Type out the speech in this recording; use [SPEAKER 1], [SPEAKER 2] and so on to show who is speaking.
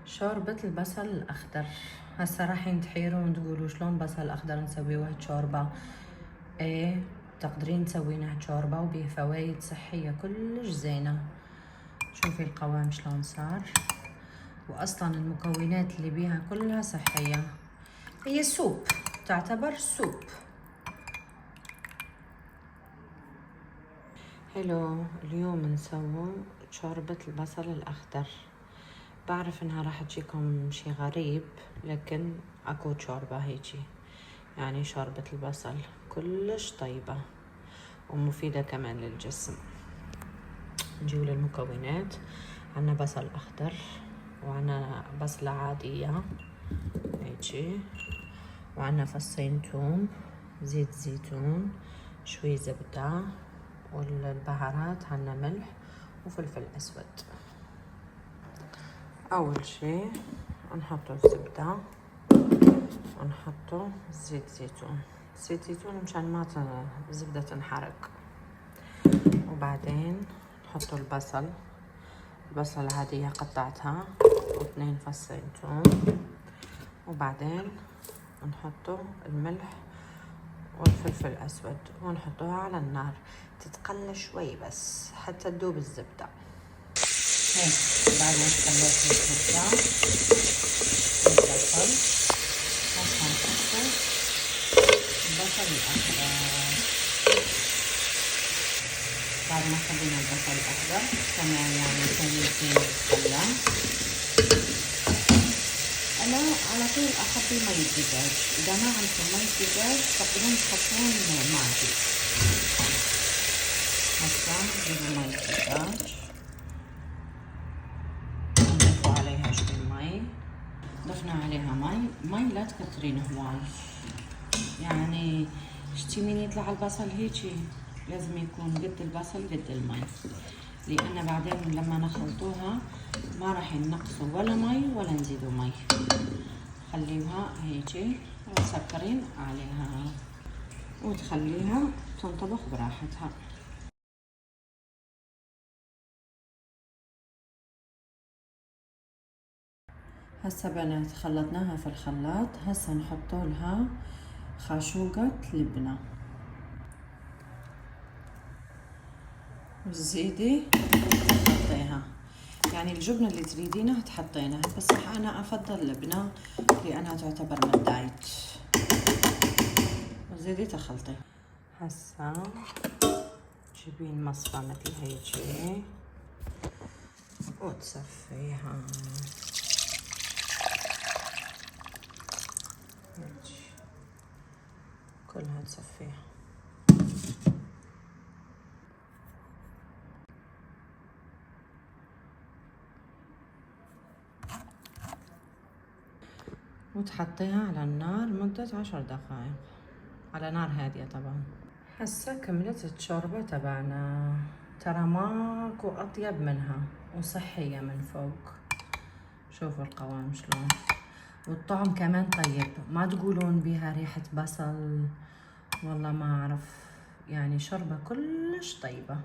[SPEAKER 1] شوربة البصل الأخضر. هسا رايحين تحيرون تقولوا شلون بصل أخضر نسوي واحد شوربة؟ ايه تقدرين تسوينه شوربة وبيه فوايد صحية كلش زينة. شوفي القوام شلون صار، وأصلا المكونات اللي بيها كلها صحية. هي سوب، تعتبر سوب. حلو. اليوم نسوي شوربة البصل الأخضر. بعرف انها راح تجيكم شي غريب، لكن اكو شوربة هيجي، يعني شوربة البصل كلش طيبة ومفيدة كمان للجسم. نجيب للمكونات. عنا بصل اخضر، وعنا بصلة عادية هيجي، وعنا فصين توم، زيت زيتون، شوي زبدة، والبهارات عنا ملح وفلفل اسود. اول شي نحطو الزبدة ونحطو زيت زيتون، زيت زيتون مشان ما الزبدة تنحرق. وبعدين نحطو البصل العادية قطعتها، واثنين فصين توم. وبعدين نحطو الملح والفلفل الاسود ونحطوها على النار تتقلى شوي بس حتى تذوب الزبدة. هيك بعد ما خليت الزبدة البصل، هسه نحطو البصل الأخضر. بعد ما خلينا البصل الأخضر كمان يعني ثانيتين يتخلى. أنا على طول أخبي مي الدجاج، إذا ما عندكم مي الدجاج تقدرون تحطون ماجي. هسه نجيبوا مي الدجاج ونضيفوا عليها شوي مي. ضفنا عليها مي لا تكترين هواي، يعني شتي من يطلع البصل هيجي لازم يكون قد البصل قد المي، لأن بعدين لما نخلطوها ما راح ننقصوا ولا مي ولا نزيدوا مي. خليها هيجي وتسكرين عليها وتخليها تنطبخ براحتها. هسه بنات خلطناها في الخلاط. هسه نحطوا لها خاشوقة لبنة وزيدي تحطيها، يعني الجبنة اللي تريدينها تحطينها، بس أنا أفضل لبنة لأنها تعتبر من الدايت. وزيدي تخلطي. هسه تجيبين مصفى مثل هيجي وتصفيها هيجي كلها تصفيها. وتحطيها على النار مدة 10 دقائق على نار هادية طبعا. هسه كملت الشوربة تبعنا، ترى ماكو أطيب منها وصحية من فوق. شوفوا القوام شلون، والطعم كمان طيب، ما تقولون بيها ريحة بصل، والله ما أعرف، يعني شوربة كلش طيبة.